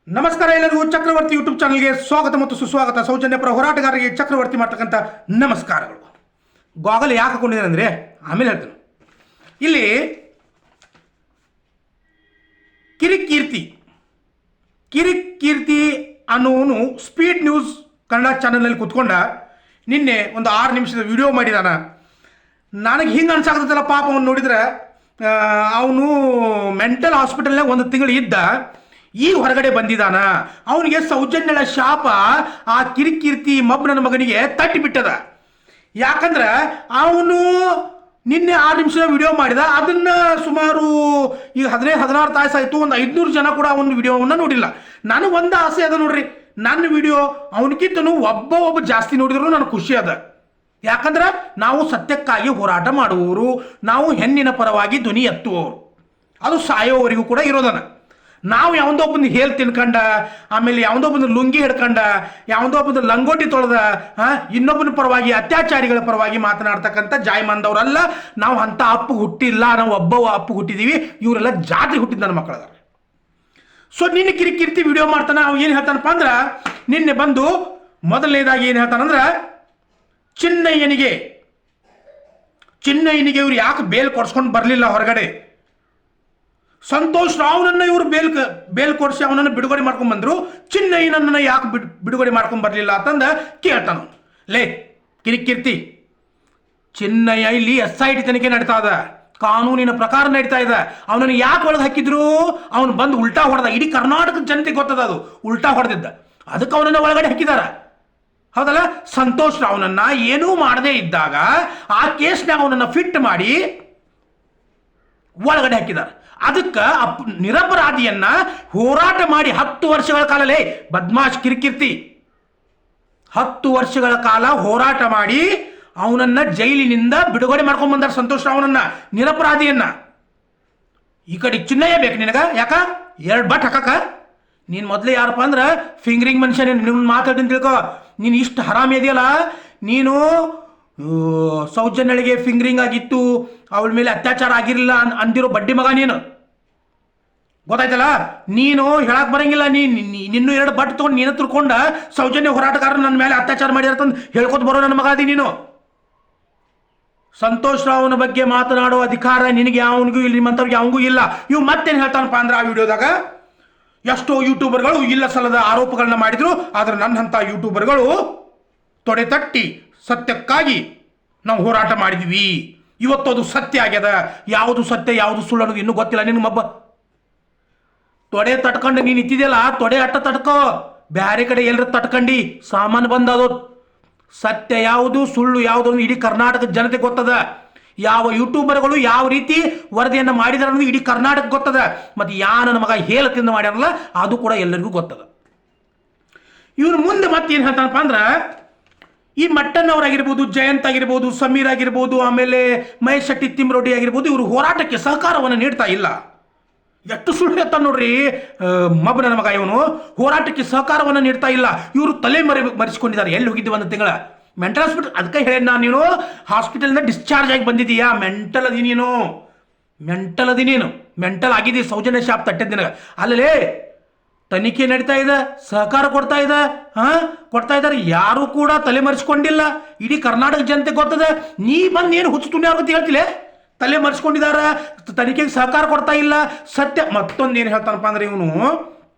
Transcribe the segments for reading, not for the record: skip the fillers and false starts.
ನಮಸ್ಕಾರ ಎಲ್ಲರಿಗೂ ಚಕ್ರವರ್ತಿ ಯೂಟ್ಯೂಬ್ ಚಾನಲ್ಗೆ ಸ್ವಾಗತ ಮತ್ತು ಸುಸ್ವಾಗತ. ಸೌಜನ್ಯಪರ ಹೋರಾಟಗಾರರಿಗೆ ಚಕ್ರವರ್ತಿ ಮಾಡ್ತಕ್ಕಂಥ ನಮಸ್ಕಾರಗಳು. ಗಾಗಲ್ ಯಾಕೆ ಹಾಕೊಂಡಿದ್ದಾರೆ ಅಂದರೆ ಆಮೇಲೆ ಹೇಳ್ತೇನೆ. ಇಲ್ಲಿ ಕಿರಿಕೀರ್ತಿ ಅನ್ನೋನು ಸ್ಪೀಡ್ ನ್ಯೂಸ್ ಕನ್ನಡ ಚಾನಲ್ನಲ್ಲಿ ಕೂತ್ಕೊಂಡ ನಿನ್ನೆ ಒಂದು 6 ನಿಮಿಷದ ವಿಡಿಯೋ ಮಾಡಿದಾನ. ನನಗೆ ಹಿಂಗೆ ಅನ್ಸಾಕತ್ತಲ್ಲ, ಪಾಪ ಅವನು ನೋಡಿದ್ರೆ ಅವನು ಮೆಂಟಲ್ ಹಾಸ್ಪಿಟಲ್ನಾಗ 1 ತಿಂಗಳು ಇದ್ದ, ಈಗ ಹೊರಗಡೆ ಬಂದಿದ್ದಾನ. ಅವನಿಗೆ ಸೌಜನ್ಯಳ ಶಾಪ ಆ ಕಿರಿಕೀರ್ತಿ ಮಬ್ಬನ ಮಗನಿಗೆ ತಟ್ಟಿ ಬಿಟ್ಟದ. ಯಾಕಂದ್ರೆ ಅವನು ನಿನ್ನೆ 6 ನಿಮಿಷದ ವಿಡಿಯೋ ಮಾಡಿದ, ಅದನ್ನ ಸುಮಾರು ಈಗ 15-16 ತಾಸು ಆಯಿತು. ಒಂದು 500 ಜನ ಕೂಡ ಅವನ ವಿಡಿಯೋವನ್ನು ನೋಡಿಲ್ಲ. ನನಗೆ ಒಂದು ಆಸೆ ಅದ ನೋಡ್ರಿ, ನನ್ನ ವಿಡಿಯೋ ಅವನಿಗಿಂತನೂ ಒಬ್ಬ ಜಾಸ್ತಿ ನೋಡಿದ್ರು ನನಗೆ ಖುಷಿ ಅದ. ಯಾಕಂದ್ರೆ ನಾವು ಸತ್ಯಕ್ಕಾಗಿ ಹೋರಾಟ ಮಾಡುವವರು, ನಾವು ಹೆಣ್ಣಿನ ಪರವಾಗಿ ಧ್ವನಿ ಎತ್ತುವವರು, ಅದು ಸಾಯೋವರೆಗೂ ಕೂಡ ಇರೋದನ್ನ. ನಾವು ಯಾವುದೋ ಒಬ್ಬನ ಹೇಲ್ ತಿನ್ಕಂಡ, ಆಮೇಲೆ ಯಾವುದೋ ಒಬ್ಬನ ಲುಂಗಿ ಹಿಡ್ಕಂಡ, ಯಾವುದೋ ಒಬ್ಬನ ಲಂಗೋಟಿ ತೊಳೆದ, ಇನ್ನೊಬ್ಬನ ಪರವಾಗಿ ಅತ್ಯಾಚಾರಿಗಳ ಪರವಾಗಿ ಮಾತನಾಡ್ತಕ್ಕಂಥ ಜಾಯಮಾನದವರಲ್ಲ ನಾವು. ಅಂಥ ಅಪ್ಪು ಹುಟ್ಟಿಲ್ಲ, ನಾವು ಒಬ್ಬ ಅಪ್ಪು ಹುಟ್ಟಿದ್ದೀವಿ. ಇವರೆಲ್ಲ ಜಾತಿ ಹುಟ್ಟಿದ ನನ್ನ ಮಕ್ಕಳದಾರೆ. ಸೊ ನಿನ್ನೆ ಕಿರಿಕೀರ್ತಿ ವಿಡಿಯೋ ಮಾಡ್ತಾನೆ. ಅವ ಏನು ಹೇಳ್ತಾನಪ್ಪ ಅಂದ್ರೆ, ನಿನ್ನೆ ಬಂದು ಮೊದಲನೇದಾಗಿ ಏನು ಹೇಳ್ತಾನಂದ್ರೆ, ಚಿನ್ನಯ್ಯನಿಗೆ ಇವ್ರು ಯಾಕೆ ಬೇಲ್ ಕೊಡ್ಸ್ಕೊಂಡು ಬರಲಿಲ್ಲ ಹೊರಗಡೆ, ಸಂತೋಷ್ ರಾವ್ನನ್ನ ಇವರು ಬೇಲ್ ಕೊಡಿಸಿ ಅವನನ್ನು ಬಿಡುಗಡೆ ಮಾಡ್ಕೊಂಡ್ ಬಂದ್ರು, ಚಿನ್ನಯ್ಯನನ್ನ ಯಾಕೆ ಬಿಡುಗಡೆ ಮಾಡ್ಕೊಂಡ್ ಬರಲಿಲ್ಲ ಅಂತಂದ ಕೇಳ್ತಾನ. ಲೇ ಕಿರಿಕೀರ್ತಿ, ಚಿನ್ನಯ್ಯ ಇಲ್ಲಿ SIT ತನಿಖೆ ನಡೀತಾ ಇದೆ, ಕಾನೂನಿನ ಪ್ರಕಾರ ನಡೀತಾ ಇದೆ. ಅವನನ್ನು ಯಾಕೆ ಒಳಗೆ ಹಾಕಿದ್ರು? ಅವನು ಬಂದು ಉಲ್ಟಾ ಹೊಡೆದ. ಇಡೀ ಕರ್ನಾಟಕದ ಜನತೆಗೆ ಗೊತ್ತದ, ಅದು ಉಲ್ಟಾ ಹೊಡೆದಿದ್ದ. ಅದಕ್ಕೆ ಅವನನ್ನ ಒಳಗಡೆ ಹಾಕಿದಾರ, ಹೌದಲ್ಲ? ಸಂತೋಷ್ ರಾವ್ನನ್ನ ಏನೂ ಮಾಡದೇ ಇದ್ದಾಗ ಆ ಕೇಸ್ನಾಗ ಅವನನ್ನು ಫಿಟ್ ಮಾಡಿ ಒಳಗಡೆ ಹಾಕಿದ್ದಾರೆ. ಅದಕ್ಕೆ ನಿರಪರಾಧಿಯನ್ನ ಹೋರಾಟ ಮಾಡಿ 10 ವರ್ಷಗಳ ಕಾಲಲೇ ಬದ್ಮಾಶ್ ಕಿರಿಕೀರ್ತಿ 10 ವರ್ಷಗಳ ಕಾಲ ಹೋರಾಟ ಮಾಡಿ ಅವನನ್ನ ಜೈಲಿನಿಂದ ಬಿಡುಗಡೆ ಮಾಡ್ಕೊಂಡ್ ಬಂದಾರ. ಸಂತೋಷ್ ರಾವ್ನನ್ನ, ನಿರಪರಾಧಿಯನ್ನ. ಈ ಕಡೆ ಚಿನ್ನಯ್ಯ ಬೇಕು ನಿನಗ, ಯಾಕ 2 ಬಟ್ ಹಾಕಕ? ನೀನು ಮೊದಲೇ ಯಾರಪ್ಪ ಅಂದ್ರೆ ಫಿಂಗರಿಂಗ್ ಮನುಷ್ಯ. ನೀನು ಮಾತಾಡಿನ ತಿಳ್ಕೊ. ನೀನು ಇಷ್ಟು ಹರಾಮಿ ಇದೆಯಲ್ಲ, ನೀನು ಸೌಜನ್ಯಳಿಗೆ ಫಿಂಗರಿಂಗ್ ಆಗಿತ್ತು, ಅವಳ ಮೇಲೆ ಅತ್ಯಾಚಾರ ಆಗಿರಲಿಲ್ಲ ಅಂದಿರೋ ಬಡ್ಡಿ ಮಗ ನೀನು, ಗೊತ್ತಾಯ್ತಲ್ಲ? ನೀನು ಹೇಳಕ್ ಬರಂಗಿಲ್ಲ. ನಿನ್ನೂ 2 ಬಟ್ ತೊಗೊಂಡು ನೀನು ತಿಳ್ಕೊಂಡ ಸೌಜನ್ಯ ಹೋರಾಟಗಾರ ನನ್ನ ಮೇಲೆ ಅತ್ಯಾಚಾರ ಮಾಡಿರ್ತಂದು ಹೇಳ್ಕೊತ ಬರೋ ನನ್ನ ಮಗ ಅದಿ ನೀನು. ಸಂತೋಷ್ ರಾವ್ನ ಬಗ್ಗೆ ಮಾತನಾಡೋ ಅಧಿಕಾರ ನಿನಗೆ ಯಾವನಿಗೂ ಇಲ್ಲ, ನಿಮ್ಮಂಥವ್ರಿಗೆ ಯಾವನಿಗೂ ಇಲ್ಲ. ಇವು ಮತ್ತೇನು ಹೇಳ್ತಾನಪ್ಪ ಅಂದ್ರೆ, ಆ ವಿಡಿಯೋದಾಗ ಎಷ್ಟೋ ಯೂಟ್ಯೂಬರ್ಗಳು ಇಲ್ಲ ಸಲ್ಲದ ಆರೋಪಗಳನ್ನ ಮಾಡಿದ್ರು, ಆದ್ರೆ ನನ್ನಂಥ ಯೂಟ್ಯೂಬರ್ಗಳು ತೊಡೆ ತಟ್ಟಿ ಸತ್ಯಕ್ಕಾಗಿ ನಾವು ಹೋರಾಟ ಮಾಡಿದ್ವಿ, ಇವತ್ತು ಅದು ಸತ್ಯ ಆಗ್ಯದ. ಯಾವುದು ಸತ್ಯ ಯಾವುದು ಸುಳ್ಳು ಅನ್ನೋದು ಇನ್ನೂ ಗೊತ್ತಿಲ್ಲ ನಿನ್ನ ಮಬ್ಬ. ತೊಡೆ ತಟ್ಕೊಂಡು ನೀನು ಇತ್ತಿದೆಯಲ್ಲ, ತೊಡೆ ಅಟ್ಟ ತಟ್ಕೋ, ಬ್ಯಾರೆ ಕಡೆ ಎಲ್ಲರ ತಟ್ಕಂಡು ಸಾಮಾನು ಬಂದದು. ಸತ್ಯ ಯಾವುದು ಸುಳ್ಳು ಯಾವುದು ಇಡೀ ಕರ್ನಾಟಕದ ಜನತೆ ಗೊತ್ತದ. ಯಾವ ಯೂಟ್ಯೂಬರ್ಗಳು ಯಾವ ರೀತಿ ವರದಿಯನ್ನು ಮಾಡಿದಾರೆ ಅನ್ನೋದು ಇಡೀ ಕರ್ನಾಟಕ ಗೊತ್ತದ. ಮತ್ತು ನನ್ನ ಮಗ ಹೇಳತಿಂದ ಮಾಡ್ಯಾರಲ್ಲ ಅದು ಕೂಡ ಎಲ್ಲರಿಗೂ ಗೊತ್ತದ. ಇವನು ಮುಂದೆ ಮತ್ತೇನು ಹೇಳ್ತಾನಪ್ಪ ಅಂದ್ರೆ, ಈ ಮಟ್ಟನ್ ಅವರಾಗಿರ್ಬೋದು, ಜಯಂತ್ ಆಗಿರ್ಬೋದು, ಸಮೀರ್ ಆಗಿರ್ಬೋದು, ಆಮೇಲೆ ಮಹೇಶ್ ಶೆಟ್ಟಿ ತಿಮ್ರೋಡಿ ಆಗಿರ್ಬೋದು, ಇವರು ಹೋರಾಟಕ್ಕೆ ಸಹಕಾರವನ್ನು ನೀಡ್ತಾ ಇಲ್ಲ. ಎಷ್ಟು ಸುಳ್ಳು ಹೇಳ್ತಾನೆ ನೋಡ್ರಿ ಮಬ್ಬ ನನ್ನ ಮಗ. ಇವನು ಹೋರಾಟಕ್ಕೆ ಸಹಕಾರವನ್ನು ನೀಡ್ತಾ ಇಲ್ಲ. ಇವರು ತಲೆ ಮರೆಸಿಕೊಂಡಿದ್ದಾರೆ. ಎಲ್ಲಿ ಹೋಗಿದ್ದೀವಿ 1 ತಿಂಗಳ ಮೆಂಟಲ್ ಹಾಸ್ಪಿಟಲ್. ಅದಕ್ಕೆ ಹೇಳಿ ನೀನು ಹಾಸ್ಪಿಟಲ್ನ ಡಿಸ್ಚಾರ್ಜ್ ಆಗಿ ಬಂದಿದ್ದೀಯಾ, ಮೆಂಟಲ್ ಅದಿ ನೀನು, ಮೆಂಟಲ್ ಆಗಿದ್ದೀವಿ. ಸೌಜನ್ಯ ಶಾಪ್ ತಟ್ಟಿದ್ದ ನಿನಗೆ ಅಲ್ಲೇ ತನಿಖೆ ನಡೀತಾ ಇದೆ, ಸಹಕಾರ ಕೊಡ್ತಾ ಇದ್ದಾರೆ. ಯಾರು ಕೂಡ ತಲೆ ಮರೆಸ್ಕೊಂಡಿಲ್ಲ. ಇಡೀ ಕರ್ನಾಟಕ ಜನತೆ ಗೊತ್ತದೆ. ನೀ ಬಂದು ಏನು ಹುಚ್ಚು ತುಣಿ ಆಗುತ್ತೆ ಹೇಳ್ತಿಲ್ಲ, ತಲೆ ಮರೆಸ್ಕೊಂಡಿದಾರ, ತನಿಖೆಗೆ ಸಹಕಾರ ಕೊಡ್ತಾ ಇಲ್ಲ. ಸತ್ಯ ಮತ್ತೊಂದು ಏನು ಹೇಳ್ತಾನಪ್ಪ ಅಂದ್ರೆ, ಇವನು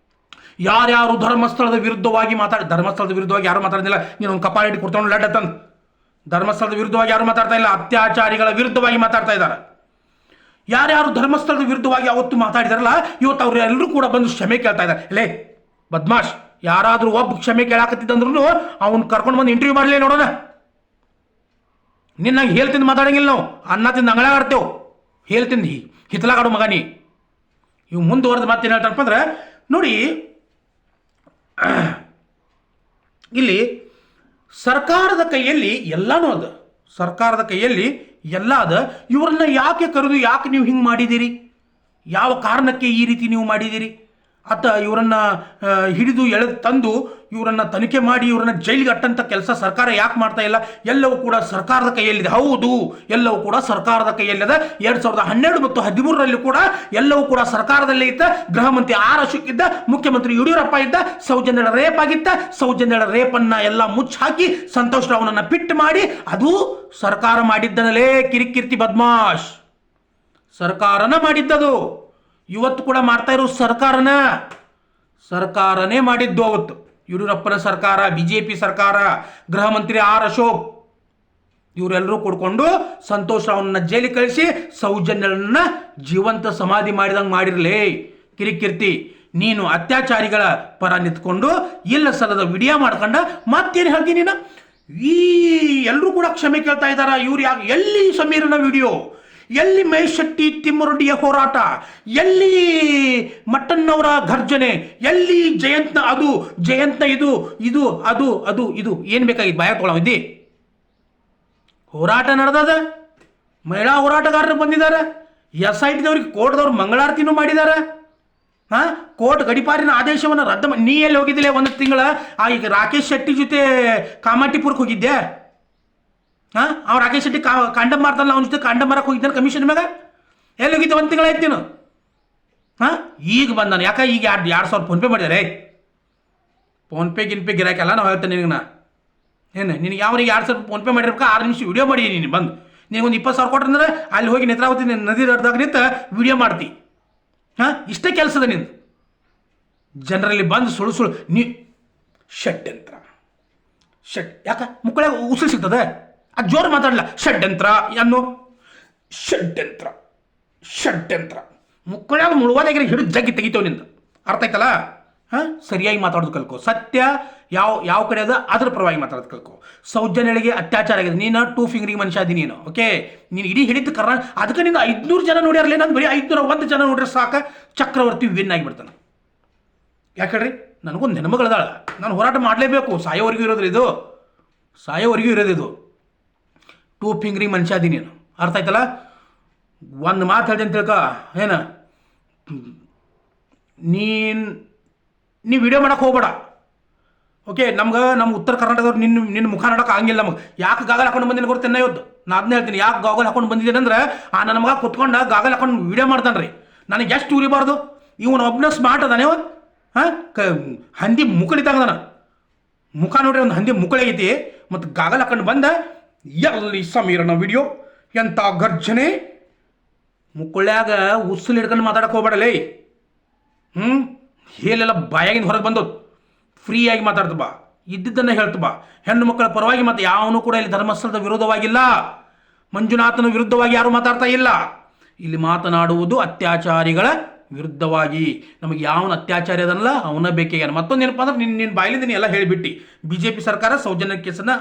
ಯಾರ್ಯಾರು ಧರ್ಮಸ್ಥಳದ ವಿರುದ್ಧವಾಗಿ ಧರ್ಮಸ್ಥಳದ ವಿರುದ್ಧವಾಗಿ ಯಾರು ಮಾತಾಡ್ತಿಲ್ಲ. ನೀನು ಒಂದು ಕಪಾಳಿಟ್ಟು ಕೊಡ್ತಾನು ಲಡ್ಡ ತಂದು. ಧರ್ಮಸ್ಥಳದ ವಿರುದ್ಧವಾಗಿ ಯಾರು ಮಾತಾಡ್ತಾ ಇಲ್ಲ, ಅತ್ಯಾಚಾರಿಗಳ ವಿರುದ್ಧವಾಗಿ ಮಾತಾಡ್ತಾ ಇದ್ದಾರೆ. ಯಾರ್ಯಾರು ಧರ್ಮಸ್ಥಳದ ವಿರುದ್ಧವಾಗಿ ಅವತ್ತು ಮಾತಾಡಿದಾರಲ್ಲ, ಇವತ್ತು ಅವ್ರು ಎಲ್ಲರೂ ಕೂಡ ಬಂದು ಕ್ಷಮೆ ಕೇಳ್ತಾ ಇದ್ದಾರೆ. ಲೇ ಬದ್ಮಾಶ್, ಯಾರಾದರೂ ಒಬ್ಬ ಕ್ಷಮೆ ಕೇಳಾಕತ್ತಿದ್ದಂದ್ರೂ ಅವ್ನು ಕರ್ಕೊಂಡು ಬಂದು ಇಂಟರ್ವ್ಯೂ ಮಾಡಲೇ ನೋಡೋಣ. ನಿನ್ನಾಗ ಹೇಳ್ತಿಂದು ಮಾತಾಡಂಗಿಲ್ಲ ನಾವು, ಅನ್ನ ತಿಂದು ಅಂಗಳಾಡ್ತೇವೆ, ಹೇಳ್ತಿಂದು ಹಿತ್ತಲಾಗಾಡೋ ಮಗ ನೀ. ಇವು ಮುಂದುವರೆದು ಮತ್ತೇನು ಹೇಳ್ತಾರಪ್ಪ ಅಂದ್ರೆ, ನೋಡಿ ಇಲ್ಲಿ ಸರ್ಕಾರದ ಕೈಯಲ್ಲಿ ಎಲ್ಲನೂ ಅದ, ಸರ್ಕಾರದ ಕೈಯಲ್ಲಿ ಎಲ್ಲ ಅದ. ಇವ್ರನ್ನ ಯಾಕೆ ಕರೆದು ಯಾಕೆ ನೀವು ಹಿಂಗೆ ಮಾಡಿದ್ದೀರಿ, ಯಾವ ಕಾರಣಕ್ಕೆ ಈ ರೀತಿ ನೀವು ಮಾಡಿದ್ದೀರಿ ಆತ ಇವರನ್ನು ಹಿಡಿದು ಎಳೆದು ತಂದು ಇವರನ್ನು ತನಿಖೆ ಮಾಡಿ ಇವರನ್ನು ಜೈಲಿಗೆ ಅಟ್ಟಂಥ ಕೆಲಸ ಸರ್ಕಾರ ಯಾಕೆ ಮಾಡ್ತಾ ಇಲ್ಲ? ಎಲ್ಲವೂ ಕೂಡ ಸರ್ಕಾರದ ಕೈಯಲ್ಲಿದೆ. ಹೌದು, ಎಲ್ಲವೂ ಕೂಡ ಸರ್ಕಾರದ ಕೈಯಲ್ಲಿದೆ. 2012 ಮತ್ತು 2013 ಕೂಡ ಎಲ್ಲವೂ ಕೂಡ ಸರ್ಕಾರದಲ್ಲೇ ಇದ್ದ. ಗೃಹ ಮಂತ್ರಿ ಆರ್ ಅಶೋಕ್ ಇದ್ದ, ಮುಖ್ಯಮಂತ್ರಿ ಯಡಿಯೂರಪ್ಪ ಇದ್ದ. ಸೌಜನ್ಯಳ ರೇಪ್ ಆಗಿತ್ತ. ಸೌಜನ್ಯಳ ರೇಪನ್ನು ಎಲ್ಲ ಮುಚ್ಚಿ ಹಾಕಿ ಸಂತೋಷ್ ರಾವ್ನನ್ನು ಪಿಟ್ ಮಾಡಿ ಅದು ಸರ್ಕಾರ ಮಾಡಿದ್ದನಲೇ. ಕಿರಿಕಿರ್ತಿ ಬದ್ಮಾಶ್ ಸರ್ಕಾರನ ಮಾಡಿದ್ದದು. ಇವತ್ತು ಕೂಡ ಮಾಡ್ತಾ ಇರೋ ಸರ್ಕಾರನೇ ಮಾಡಿದ್ದು. ಅವತ್ತು ಯಡಿಯೂರಪ್ಪನ ಸರ್ಕಾರ, BJP ಸರ್ಕಾರ, ಗೃಹ ಮಂತ್ರಿ ಆರ್ ಅಶೋಕ್ ಇವರೆಲ್ಲರೂ ಕೂಡ್ಕೊಂಡು ಸಂತೋಷ್ ರಾವ್ನ ಜೈಲಿಗೆ ಕಳಿಸಿ ಸೌಜನ್ಯಳನ್ನ ಜೀವಂತ ಸಮಾಧಿ ಮಾಡಿದಂಗೆ ಮಾಡಿರಲೇ. ಕಿರಿಕಿರ್ತಿ, ನೀನು ಅತ್ಯಾಚಾರಿಗಳ ಪರ ನಿಂತ್ಕೊಂಡು ಇಲ್ಲ ಸಲದ ವಿಡಿಯೋ ಮಾಡ್ಕೊಂಡ ಮತ್ತೇನು ಹೇಳ್ತೀನಿ ನೀನು? ಈ ಎಲ್ಲರೂ ಕೂಡ ಕ್ಷಮೆ ಕೇಳ್ತಾ ಇದ್ದಾರ. ಇವ್ರು ಯಾಕೆ? ಎಲ್ಲಿ ಸಮೀರನ ವಿಡಿಯೋ? ಎಲ್ಲಿ ಮಹೇಶ್ ಶೆಟ್ಟಿ ತಿಮ್ಮರೊಡ್ಡಿಯ ಹೋರಾಟ? ಎಲ್ಲಿ ಮಟ್ಟಣ್ಣವರ ಘರ್ಜನೆ? ಎಲ್ಲಿ ಜಯಂತ್ನ ಇದು ಅದು ಇದು ಏನು ಬೇಕಾಗಿತ್ತು? ಬಾಯ ತೊಗೊಳವಿದ್ದಿ? ಹೋರಾಟ ನಡೆದದ. ಮಹಿಳಾ ಹೋರಾಟಗಾರರು ಬಂದಿದ್ದಾರೆ. SIT ದವ್ರಿಗೆ ಕೋರ್ಟ್ದವ್ರು ಮಂಗಳಾರತಿನೂ ಮಾಡಿದ್ದಾರೆ. ಕೋರ್ಟ್ ಗಡಿಪಾರಿನ ಆದೇಶವನ್ನು ರದ್ದು ಮಾಡಿ. ನೀ ಎಲ್ಲಿ ಹೋಗಿದ್ದಿಲ್ಲ ಒಂದು ತಿಂಗಳ? ಈಗ ರಾಕೇಶ್ ಶೆಟ್ಟಿ ಜೊತೆ ಕಾಮಾಟಿಪುರಕ್ಕೆ ಹೋಗಿದ್ದೆ. ಅವ್ನು ರಾಕೇಶ್ ಶೆಟ್ಟಿ ಕಾಂಡಮ್ ಮಾರ್ತಾನಲ್ಲ, ಅವನ ಜೊತೆ ಕಾಂಡಮ್ ಮಾರಕ್ಕೆ ಹೋಗಿದ್ದಾನೆ ಕಮಿಷನ್ ಮ್ಯಾಗ. ಎಲ್ಲಿ ಹೋಗಿದ್ದೆ? ಒಂದು ತಿಂಗಳಾಯ್ತು ನೀನು. ಈಗ ಬಂದಾನೆ. ಯಾಕೆ ಈಗ 2,000 ಫೋನ್ಪೇ ಮಾಡಿದ್ದಾರೆ? ಫೋನ್ಪೇ ಗಿರಾಕೆಲ್ಲ ನಾವು ಹೇಳ್ತೇನೆ ನಿನಗೆ. ಏನು ನಿನಗೆ ಯಾವನಿಗೆ 2,000 ಫೋನ್ಪೇ ಮಾಡಿರ್ಬೇಕು? 6 ನಿಮಿಷ ವಿಡಿಯೋ ಮಾಡಿ ನೀನು ಬಂದು ನಿನಗೊಂದು 20,000 ಕೊಟ್ರೆ ಅಂದ್ರೆ ಅಲ್ಲಿ ಹೋಗಿ ನೇತ್ರಾವತಿ ನದಿ ದಡ್ದಾಗ ನಿಂತ ವಿಡಿಯೋ ಮಾಡ್ತಿ. ಇಷ್ಟೇ ಕೆಲಸದ ನಿಂದು. ಜನರಲ್ಲಿ ಬಂದು ಸುಳ್ಳು ನೀ ಷಡ್ಯಂತ್ರ ಯಾಕೆ ಮುಕ್ಕಳ ಉಸಿರು ಸಿಗ್ತದೆ? ಅದು ಜೋರು ಮಾತಾಡಲ್ಲ. ಷಡ್ಯಂತ್ರ ಅನ್ನೋ ಷಡ್ಯಂತ್ರ ಮುಕ್ಕಳಾಗ ಮುಳುವಾದಾಗಿರ ಹಿಡಿದು ಜಗ್ಗಿ ತೆಗಿತೇವೆ ನಿಂದ. ಅರ್ಥ ಆಯ್ತಲ್ಲ? ಸರಿಯಾಗಿ ಮಾತಾಡೋದು ಕಲ್ಕೋ. ಸತ್ಯ ಯಾವ ಕಡೆ ಅದ ಅದ್ರ ಪರವಾಗಿ ಮಾತಾಡೋದು ಕಲ್ಕೋ. ಸೌಜನ್ಯಳಿಗೆ ಅತ್ಯಾಚಾರ ಆಗಿದೆ. ನೀನು 2 ಫಿಂಗರಿಗೆ ಮನುಷ್ಯ ಅದಿ ನೀನು. ಓಕೆ, ನೀನು ಇಡೀ ಹಿಡಿದು ಅದಕ್ಕೆ ನಿಂದು 500 ಜನ ನೋಡ್ಯಾರಲ್ಲ. ನಾನು ಬರೀ 501 ಜನ ನೋಡ್ರೆ ಸಾಕ, ಚಕ್ರವರ್ತಿ ವಿನ್ ಆಗಿಬಿಡ್ತಾನೆ. ಯಾಕೆ ಹೇಳ್ರಿ? ನನಗೊಂದು ನೆನಮಗಳದಾಳ. ನಾನು ಹೋರಾಟ ಮಾಡಲೇಬೇಕು. ಸಾಯೋವರೆಗೂ ಇರೋದು 2 ಫಿಂಗರಿಗೆ ಮನುಷ್ಯ ಅದಿ ನೀನು. ಅರ್ಥ ಆಯ್ತಲ್ಲ? ಒಂದು ಮಾತು ಹೇಳ್ದೆ ಅಂತ ತಿಳ್ಕ. ಏನು ನೀ ವಿಡಿಯೋ ಮಾಡಕ್ಕೆ ಹೋಗ್ಬೇಡ. ಓಕೆ, ನಮ್ಮ ಉತ್ತರ ಕರ್ನಾಟಕದವ್ರು ನಿನ್ನ ಮುಖ ನೋಡೋಕೆ ಆಗಂಗಿಲ್ಲ. ನಮಗೆ ಯಾಕೆ ಗಾಗಲ್ ಹಾಕೊಂಡು ಬಂದಿನ ಗೊತ್ತೇನ? ಇವತ್ತು ನಾನು ಅದನ್ನ ಹೇಳ್ತೀನಿ. ಯಾಕೆ ಗಾಗಲ್ ಹಾಕೊಂಡು ಬಂದಿದ್ದೇನೆ ಅಂದ್ರೆ ನನ್ನ ಮಗ ಕುತ್ಕೊಂಡು ಗಾಗಲ್ ಹಾಕೊಂಡು ವಿಡಿಯೋ ಮಾಡ್ತಾನೆ ರೀ. ನನಗೆ ಎಷ್ಟು ಉರಿಬಾರ್ದು? ಇವನು ಒಬ್ಬನ ಸ್ಮಾರ್ಟ್ ಅದಾನೆ. ಹಂದಿ ಮುಕ್ಕಳಿತಾಗದಾನ. ಮುಖ ನೋಡ್ರಿ, ಒಂದು ಹಂದಿ ಮುಕ್ಕಳೈತಿ. ಮತ್ತು ಗಾಗಲ್ ಹಾಕೊಂಡು ಬಂದ ಎಲ್ಲಿ ಸಮೀರನ ವಿಡಿಯೋ ಎಂಥ ಗರ್ಜನೆ. ಮುಕ್ಕಳ್ಯಾಗ ಉಸುಲು ಹಿಡ್ಕೊಂಡು ಮಾತಾಡಕ್ಕೆ ಹೋಗ್ಬೇಡಲೇ. ಹೇಳೆಲ್ಲ ಬಾಯಾಗಿಂದ ಹೊರಗೆ ಬಂದವು. ಫ್ರೀಯಾಗಿ ಮಾತಾಡ್ತು ಬಾ, ಇದ್ದಿದ್ದನ್ನು ಹೇಳ್ತು ಬಾ. ಹೆಣ್ಣು ಮಕ್ಕಳ ಪರವಾಗಿ ಮತ್ತು ಯಾವನು ಕೂಡ ಇಲ್ಲಿ ಧರ್ಮಸ್ಥಳದ ವಿರೋಧವಾಗಿಲ್ಲ, ಮಂಜುನಾಥನ ವಿರುದ್ಧವಾಗಿ ಯಾರೂ ಮಾತಾಡ್ತಾ ಇಲ್ಲ. ಇಲ್ಲಿ ಮಾತನಾಡುವುದು ಅತ್ಯಾಚಾರಿಗಳ ವಿರುದ್ಧವಾಗಿ. ನಮಗೆ ಯಾವನ ಅತ್ಯಾಚಾರಿ ಅದನ್ನಲ್ಲ ಅವನ ಬೇಕೇಗಾನ. ಮತ್ತೊಂದು ಏನಪ್ಪ ಅಂದ್ರೆ ನಿನ್ನ ಬಾಯಿಲಿಂದ ನೀ ಎಲ್ಲ ಹೇಳಿಬಿಟ್ಟು BJP ಸರ್ಕಾರ ಸೌಜನ್ಯ ಕೇಸನ್ನು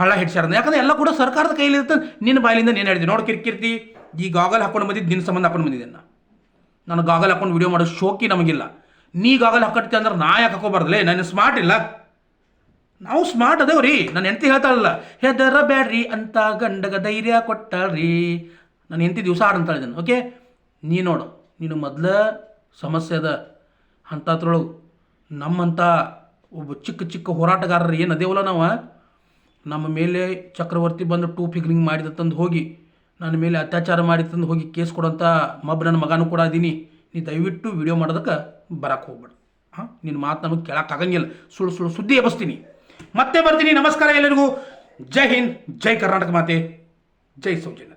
ಹಳ್ಳ ಹಿಡ್ಸ್ಯಾರ. ಯಾಕಂದ್ರೆ ಎಲ್ಲ ಕೂಡ ಸರ್ಕಾರದ ಕೈಲಿರುತ್ತೆ. ನಿನ್ನ ಬಾಯಿಲಿಂದ ನೀನು ಹೇಳಿದೆ. ನೋಡಿ ಕಿರ್ಕೀರ್ತಿ, ಈ ಗಾಗಲ್ ಹಾಕೊಂಡು ಬಂದಿದ್ದು ನಿನ್ನ ಸಂಬಂಧ ಹಾಕೊಂಡು ಬಂದಿದ್ದೆ. ನಾನು ಗಾಗಲ್ ಹಾಕೊಂಡು ವಿಡಿಯೋ ಮಾಡೋ ಶೋಕಿ ನಮಗಿಲ್ಲ. ನೀ ಗಾಗಲ್ ಹಾಕತ್ತೆ ಅಂದ್ರೆ ನಾ ಯಾಕೆ ಹಾಕೋಬಾರ್ದಲೇ? ನಾನು ಸ್ಮಾರ್ಟ್ ಇಲ್ಲ. ನಾವು ಸ್ಮಾರ್ಟ್ ಅದೇವ್ರಿ. ನಾನು ಹೆಂಡತಿ ಹೇಳ್ತಾಳಲ್ಲ, ಹೆದರ ಬ್ಯಾಡ್ರಿ ಅಂತ ಗಂಡಗ ಧೈರ್ಯ ಕೊಟ್ಟಾಳ್ರಿ. ನಾನು ಹೆಂಡತಿ ದಿವಸ ಆಡಂತಾಳೆ ಇದನ್ನು. ಓಕೆ, ನೀ ನೋಡು, ನೀನು ಮೊದಲ ಸಮಸ್ಯೆ ಅದ ಅಂಥದ್ರೊಳಗೆ. ನಮ್ಮಂಥ ಒಬ್ಬ ಚಿಕ್ಕ ಹೋರಾಟಗಾರರು ಏನು ಅದೇವಲ್ಲ ನಾವು, ನಮ್ಮ ಮೇಲೆ ಚಕ್ರವರ್ತಿ ಬಂದು 2 ಫಿಂಗರಿಂಗ್ ಮಾಡಿದಂದು ಹೋಗಿ ನನ್ನ ಮೇಲೆ ಅತ್ಯಾಚಾರ ಮಾಡಿದಂದು ಹೋಗಿ ಕೇಸ್ ಕೊಡೋಂಥ ನನ್ನ ಮಗನೂ ಕೂಡ ಅದೀನಿ. ನೀ ದಯವಿಟ್ಟು ವಿಡಿಯೋ ಮಾಡೋದಕ್ಕೆ ಬರಕ್ಕೆ ಹೋಗ್ಬೇಡ. ನಿನ್ನ ಮಾತು ನಮಗೆ ಕೇಳೋಕ್ಕಾಗಂಗಿಲ್ಲ. ಸುಳ್ಳು ಸುದ್ದಿ ಎಬ್ಬಿಸ್ತೀನಿ. ಮತ್ತೆ ಬರ್ತೀನಿ. ನಮಸ್ಕಾರ ಎಲ್ಲರಿಗೂ. ಜೈ ಹಿಂದ್, ಜೈ ಕರ್ನಾಟಕ ಮಾತೆ, ಜೈ ಸೌಜನ್ಯ.